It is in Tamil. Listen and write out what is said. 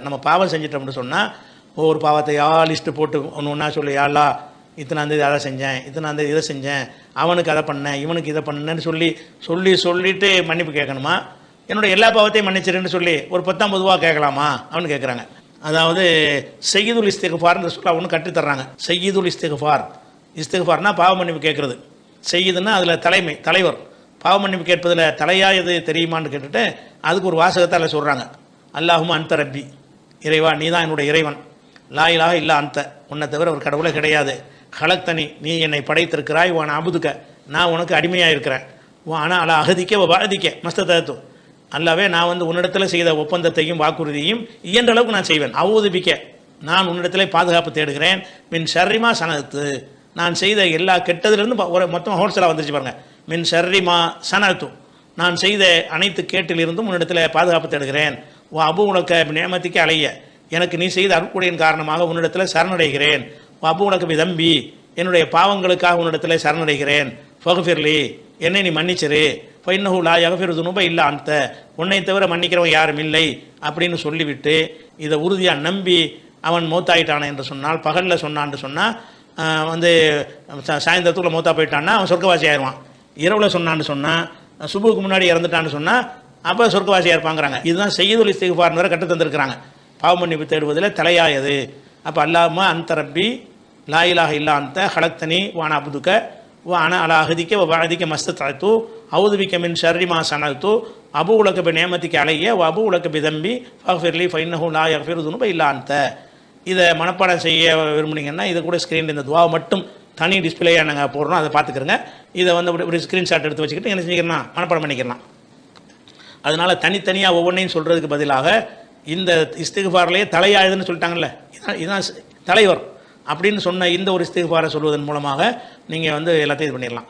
நம்ம பாவம் செஞ்சிட்டோம்னு சொன்னால் ஒவ்வொரு பாவத்தை லிஸ்ட்டு போட்டு ஒன்று ஒன்றா சொல்லி யாழ்லா இத்தனாந்தேதி அதை செஞ்சேன், இத்தனாந்தேதி இதை செஞ்சேன், அவனுக்கு அதை பண்ணேன், இவனுக்கு இதை பண்ணேன்னு சொல்லிட்டு மன்னிப்பு கேட்கணுமா? என்னோட எல்லா பாவத்தையும் மன்னிச்சிருன்னு சொல்லி ஒரு 19 ரூபா கேட்கலாமா அவனு கேட்குறாங்க. அதாவது செய்யுதுல் இஸ்திக்ஃபார்னு சொல்ல ஒன்று கற்றுத்தர்றாங்க. செய்யுதுல் இஸ்திக்ஃபார்னா பாவ மன்னிப்பு கேட்குறது. செய்யுதுன்னா அதில் தலைவர். பாவ மன்னிப்பு கேட்பதில் தலையாக எது தெரியுமான்னு கேட்டுட்டு அதுக்கு ஒரு வாசகத்தை அதில் சொல்கிறாங்க. அல்லாஹும் அந்த ரப்பி, இறைவா நீ தான் என்னுடைய இறைவன், லா இலாஹ இல்லா அந்த, உன்னை தவிர ஒரு கடவுளே கிடையாது, ஹலக்தனி நீ என்னை படைத்திருக்கிறாய், வான அபுதுக்க நான் உனக்கு அடிமையாக இருக்கிறேன், ஆனால் அலா அகதிக்க பாதிக்க மஸ்தத்து அல்லாவே நான் உன்னிடத்தில் செய்த ஒப்பந்தத்தையும் வாக்குறுதியும் இயன்ற அளவுக்கு நான் செய்வேன். அவுதுபிக்க நான் உன்னிடத்தில் பாதுகாப்பு தேடுகிறேன், மின் ஷர்ரிமா சனத்து நான் செய்த எல்லா கெட்டதிலிருந்து ஒரு மொத்தம் ஹோல்சேலாக வந்துருச்சு பாருங்க. மின் ஷர்ரிமா சனத்து நான் செய்த அனைத்து கேட்டிலிருந்தும் உன்னிடத்தில் பாதுகாப்பு தேடுகிறேன். அபு உனக்க நியமத்திக்கு அலைய எனக்கு நீ செய்த அருட்கொடையின் காரணமாக உன்னிடத்தில் சரணடைகிறேன். அபு உனக்கு தம்பி என்னுடைய பாவங்களுக்காக உன்னிடத்தில் சரணடைகிறேன். ஃபகுஃபிர்லி என்னை நீ மன்னிச்சிரு, ஃபைன்னஹு லா யக்ஃபிரு துனூப இல்லா அன்த உன்னை தவிர மன்னிக்கிறவன் யாரும் இல்லை அப்படின்னு சொல்லிவிட்டு இதை உறுதியாக நம்பி அவன் மௌத்தாயிட்டான் என்று சொன்னால், பகலில் சொன்னான்னு சொன்னால் சாயந்தரத்துக்குள்ள மௌத்தா போயிட்டான்னா அவன் சொர்க்கவாசி ஆயிடுவான். இரவில் சொன்னான்னு சொன்னால் சுபுக்கு முன்னாடி இறந்துட்டான்னு சொன்னால் அப்போ சொர்க்கவாசியாக இருப்பாங்கிறாங்க. இதுதான் செய்யுதுல் இஸ்திக்ஃபார் வேறு கட்டு தந்திருக்கிறாங்க. பாவ மன்னிப்பு தேடுவதில் தலையாயது. அப்போ அல்லாஹும்ம அந்த ரப்பி லா இலாஹ இல்லா அந்த ஹலக்தனி வான அபுதுக்க வான அலா அஹதிக்க வாதிக்க மஸ்தத்து அவுதுபிக்க மின் ஷர்ரிமா சனத்து அபு உலக பி நியமத்திக்கு அலைய அபு உலக பி தம்பி ஃபக்ஃபிர்லி ஃபைன்னஹு லா யக்ஃபிரு துனூப இல்லா அந்த. இதை மனப்பாடம் செய்ய விரும்புனீங்கன்னா இதை கூட ஸ்க்ரீனில் இந்த துவாவை மட்டும் தனி டிஸ்பிளேயாக நாங்கள் போடுறோம், அதை பார்த்துக்கிறோங்க. இதை ஒரு ஸ்க்ரீன்ஷாட் எடுத்து வச்சுக்கிட்டு என்ன செஞ்சுக்கலாம், மனப்பாடம் பண்ணிக்கலாம். அதனால் தனித்தனியாக ஒவ்வொன்றையும் சொல்கிறதுக்கு பதிலாக இந்த இஸ்திக்ஃபார்லேயே தலையாயுதுன்னு சொல்லிட்டாங்கல்ல, இதுதான் தலைவர் அப்படின்னு சொன்ன இந்த ஒரு இஸ்திக்ஃபாரை சொல்வதன் மூலமாக நீங்கள் எல்லாத்தையும் இது பண்ணிடலாம்.